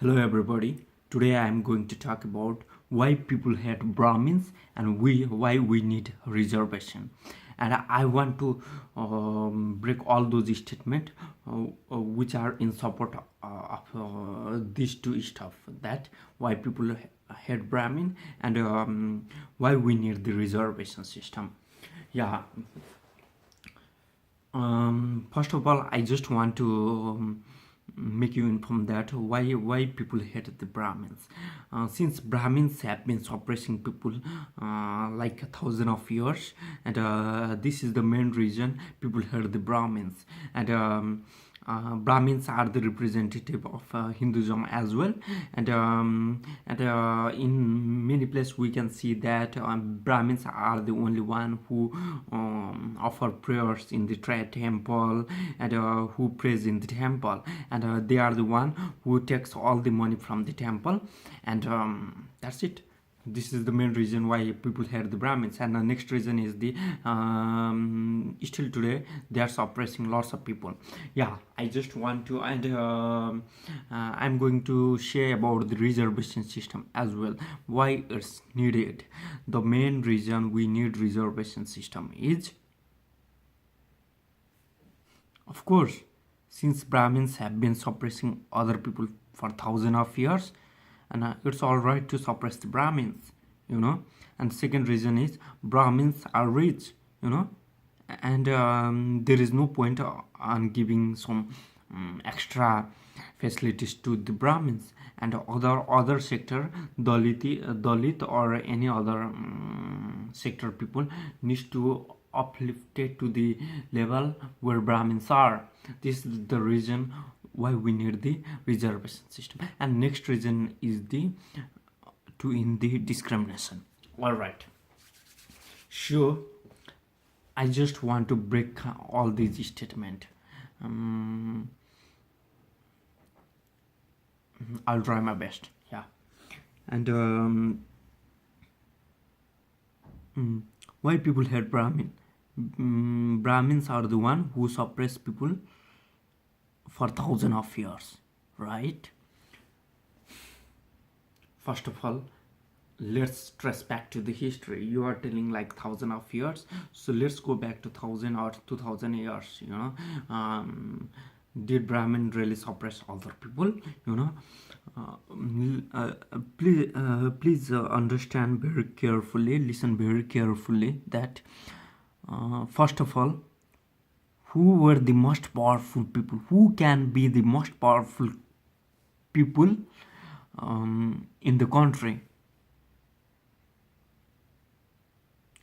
Hello everybody. Today I am going to talk about why people hate Brahmins and why we need reservation. And I want to break all those statements which are in support of these two stuff, that why people hate Brahmin and why we need the reservation system. Yeah. First of all, I just want to make you inform that why people hate the Brahmins. Since Brahmins have been suppressing people like 1,000 of years, and this is the main reason people hate the Brahmins. And Brahmins are the representative of Hinduism as well, and in many places we can see that Brahmins are the only one who offer prayers in the temple, and who prays in the temple, and they are the one who takes all the money from the temple, and that's it. This is the main reason why people hate the Brahmins. And the next reason is the still today they are suppressing lots of people. Yeah, I just want to, and I'm going to share about the reservation system as well, why it's needed. The main reason we need reservation system is, of course, since Brahmins have been suppressing other people for thousands of years, and it's all right to suppress the Brahmins. And second reason is Brahmins are rich, and there is no point on giving some extra facilities to the Brahmins, and other sector, Dalit or any other sector people needs to uplifted to the level where Brahmins are. This is the reason why we need the reservation system. And next reason is the to end the discrimination. All right. Sure. I just want to break all these statements. I'll try my best. Yeah. And why people hate Brahmin? Brahmins are the one who suppress people for thousands of years, right? First of all, let's trace back to the history. You are telling like thousands of years, so let's go back to 1,000 or 2,000 years. Did Brahmin really suppress other people? Please understand very carefully, listen very carefully that first of all, who were the most powerful people? Who can be the most powerful people in the country?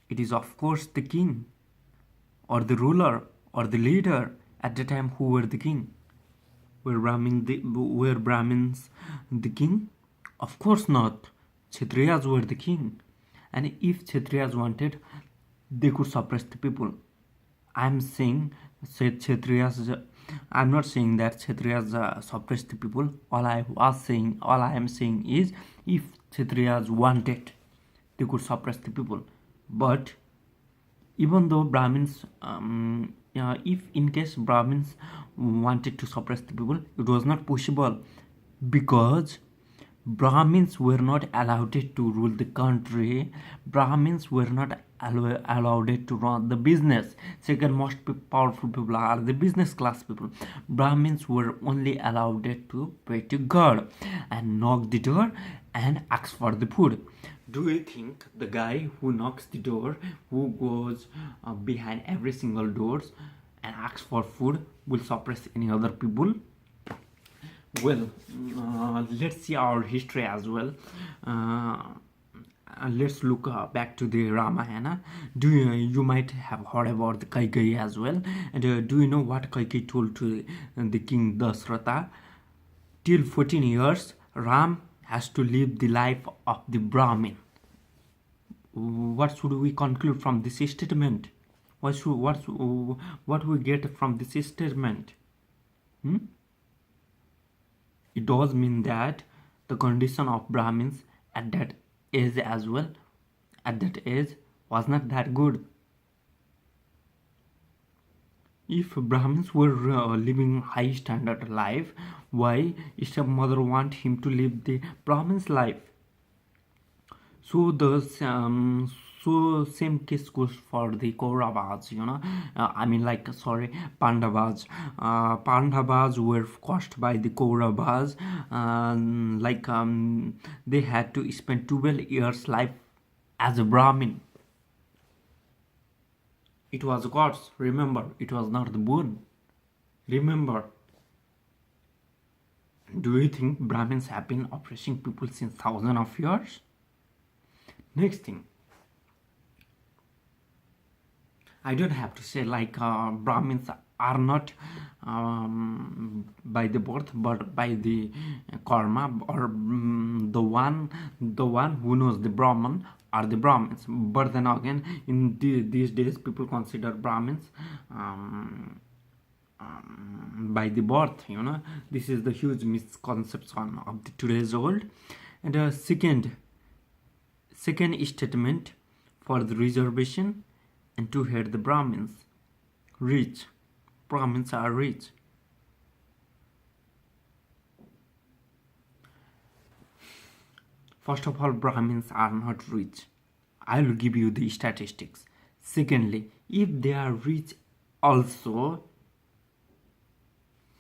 It is of course the king, or the ruler, or the leader. At the time, who were the king? Were Brahmins the king? Of course not. Kshatriyas were the king. And if Kshatriyas wanted, they could suppress the people. I'm not saying that Kshatriyas suppressed the people. All I am saying is, if Kshatriyas wanted, they could suppress the people. But even though Brahmins, if in case Brahmins wanted to suppress the people, it was not possible, because Brahmins were not allowed to rule the country. Brahmins were not allowed to run the business. Second most powerful people are the business class people. Brahmins were only allowed to pray to God and knock the door and ask for the food. Do you think the guy who knocks the door, who goes behind every single doors and asks for food, will suppress any other people? Well, let's see our history as well. Let's look back to the Ramayana. You might have heard about the Kaikeyi as well. And do you know what Kaikeyi told to the king Dasratha? Till 14 years, Ram has to live the life of the Brahmin. What should we conclude from this statement? What we get from this statement? It does mean that the condition of Brahmins at that age as well, was not that good. If Brahmins were living high standard life, why stepmother want him to live the Brahmin's life? So the so same case goes for the Kauravas, I mean, like, sorry, Pandavas. Pandavas were caused by the Kauravas. They had to spend 12 years life as a Brahmin. It was God's. Remember, it was not the boon. Remember. Do you think Brahmins have been oppressing people since thousands of years? Next thing, I don't have to say like Brahmins are not by the birth but by the karma, or the one who knows the Brahman are the Brahmins. But then again, in these days, people consider Brahmins by the birth. This is the huge misconception of the today's world. And second statement for the reservation, and to hear the Brahmins rich. Brahmins are rich. First of all, Brahmins are not rich. I will give you the statistics. Secondly, if they are rich also,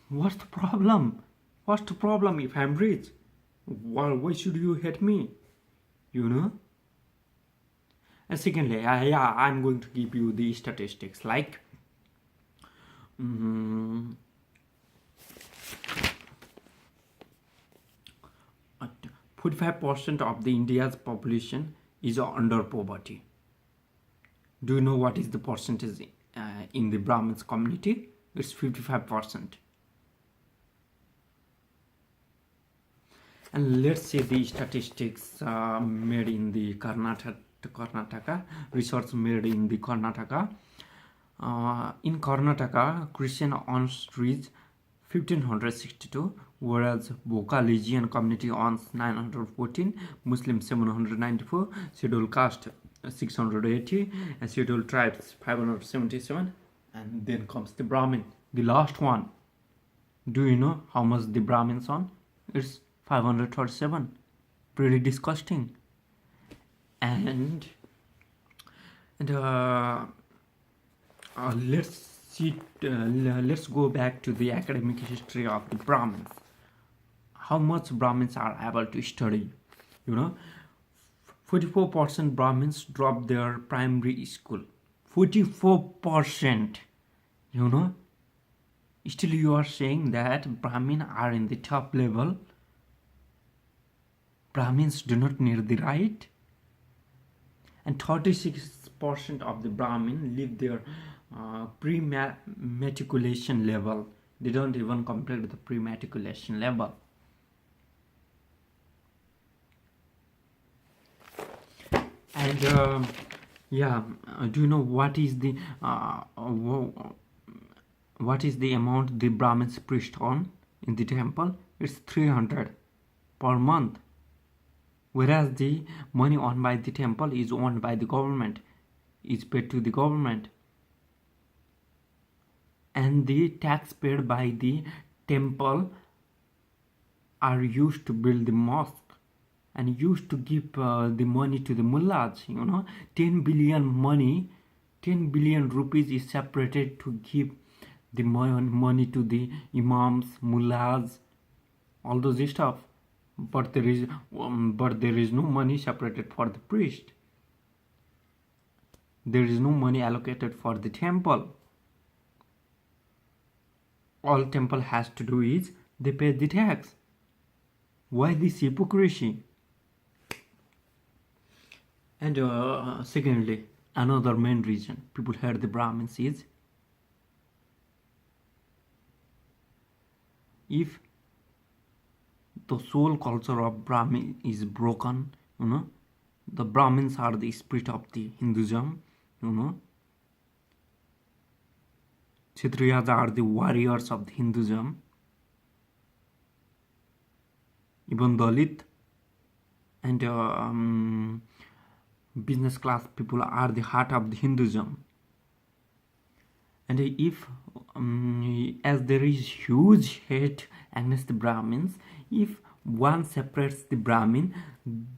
what's the problem? What's the problem if I'm rich? Why should you hate me? And secondly, I'm going to give you the statistics like 45% of the India's population is under poverty. Do you know what is the percentage in the Brahmins community? It's 55%. And let's see the statistics made in the Karnataka, research made in the Karnataka. In Karnataka, Christian earns reach 1562, whereas Bhoka Legion community earns 914, Muslim 794, scheduled caste 680, and scheduled tribes 577, and then comes the Brahmin, the last one. Do you know how much the Brahmins earn? It's 537. Pretty disgusting. And let's go back to the academic history of the Brahmins. How much Brahmins are able to study? 44% Brahmins drop their primary school. 44%. Still you are saying that Brahmin are in the top level. Brahmins do not need the right. And 36% of the Brahmin leave their pre-matriculation level. They don't even complete the pre-matriculation level. And do you know what is the amount the Brahmins priest earn in the temple? It's 300 per month. Whereas the money earned by the temple is owned by the government, is paid to the government. And the tax paid by the temple are used to build the mosque and used to give the money to the mullahs. 10 billion rupees is separated to give the money to the imams, mullahs, all those stuff. But there is no money separated for the priest. There is no money allocated for the temple. All temple has to do is they pay the tax. Why this hypocrisy? And secondly, another main reason people hate the Brahmins is, if the soul culture of Brahmin is broken, the Brahmins are the spirit of the Hinduism, Kshatriyas are the warriors of the Hinduism, even Dalit and business class people are the heart of the Hinduism. And if as there is huge hate against the Brahmins, if one separates the Brahmin,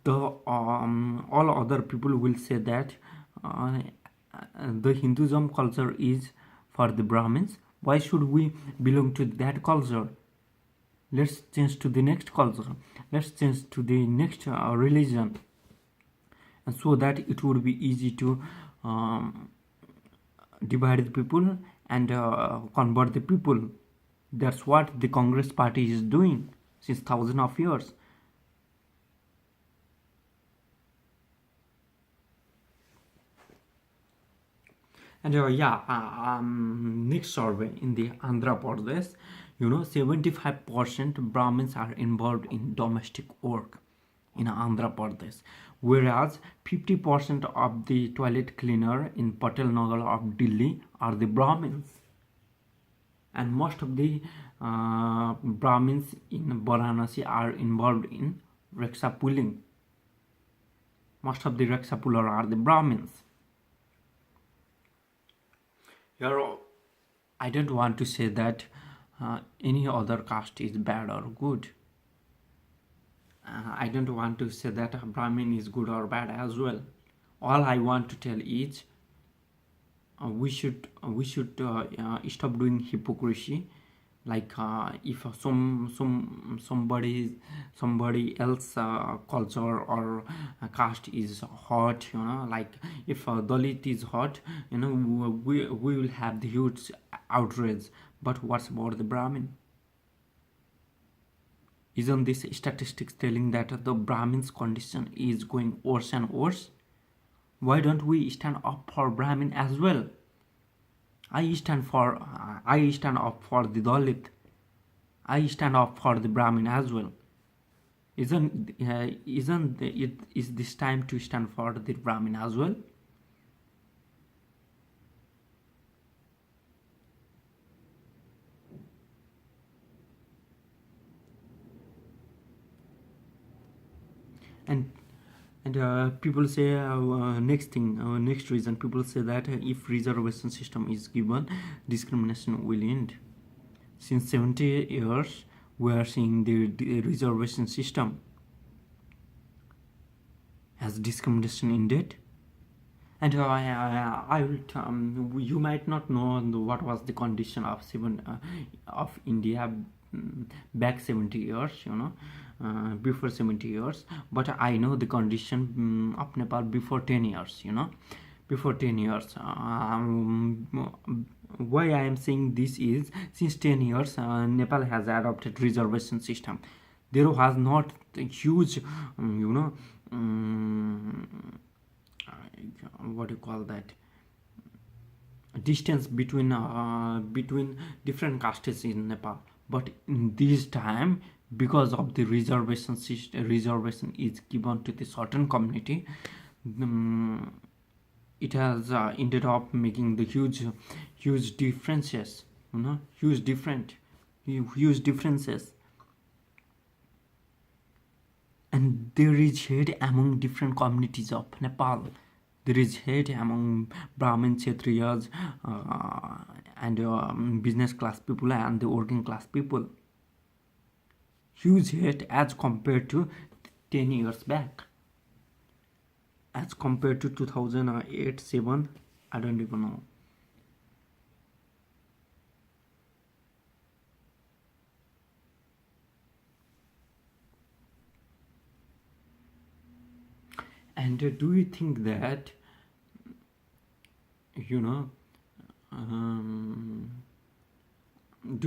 the all other people will say that the Hinduism culture is for the Brahmins. Why should we belong to that culture? Let's change to the next culture. Let's change to the next religion, and so that it would be easy to divide the people and convert the people. That's what the Congress party is doing since thousands of years. And next survey in the Andhra Pradesh, 75% Brahmins are involved in domestic work in Andhra Pradesh, whereas 50% of the toilet cleaner in Patel Nagar of Delhi are the Brahmins. And most of the Brahmins in Varanasi are involved in rickshaw pulling. Most of the rickshaw puller are the Brahmins. Here, I don't want to say that any other caste is bad or good. I don't want to say that Brahmin is good or bad as well. All I want to tell is we should stop doing hypocrisy. Like if somebody else culture or caste is hot, like if Dalit is hot, we will have the huge outrage. But what's about the Brahmin? Isn't this statistics telling that the Brahmin's condition is going worse and worse? Why don't we stand up for Brahmin as well? I stand up for the Dalit. I stand up for the Brahmin as well. Isn't it is this time to stand for the Brahmin as well? And people say next reason, people say that if reservation system is given, discrimination will end. Since 70 years we are seeing the reservation system. Has discrimination ended? And I will you might not know what was the condition of India back 70 years, before 70 years, but I know the condition of Nepal before 10 years, before 10 years. Why I am saying this is, since 10 years Nepal has adopted reservation system. There was not a huge what do you call that, distance between different castes in Nepal. But in this time, because of the reservation system, reservation is given to the certain community, it has ended up making the huge differences, huge differences. And there is hate among different communities of Nepal. There is hate among Brahmin, Kshatriyas, and business class people and the working class people. Huge hate as compared to 10 years back. As compared to 2008, 7, I don't even know. And do you think that, do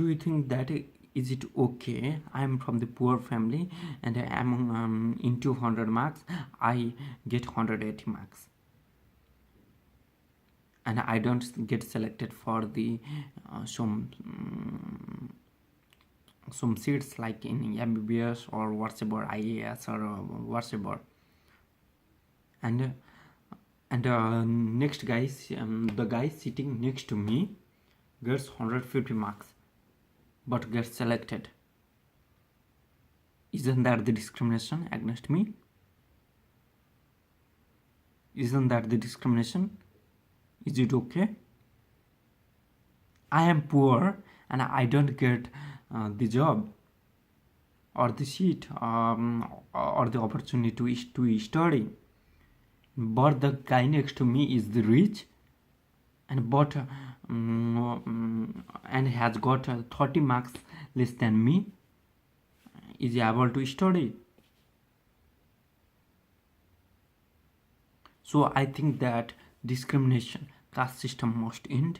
you think that is it okay? I'm from the poor family and I'm in 200 marks, I get 180 marks. And I don't get selected for the some seats like in MBBS or whatever, IAS or whatever. And next guy, the guy sitting next to me gets 150 marks but gets selected. Isn't that the discrimination against me? Isn't that the discrimination? Is it okay? I am poor and I don't get the job or the seat or the opportunity to study. But the guy next to me is the rich and and has got 30 marks less than me, is able to study. So I think that discrimination, caste system must end.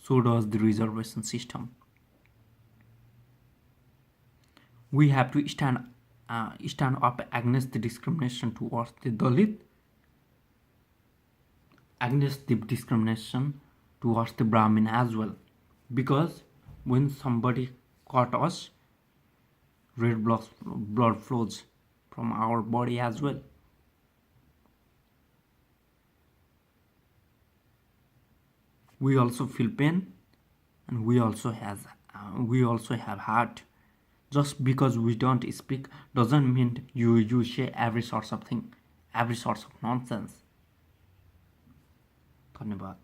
So does the reservation system. We have to stand up against the discrimination towards the Dalit, against the discrimination towards the Brahmin as well. Because when somebody caught us, red blood flows from our body as well. We also feel pain, and we also have heart. Just because we don't speak doesn't mean you say every sort of thing, every sort of nonsense. धन्यवाद.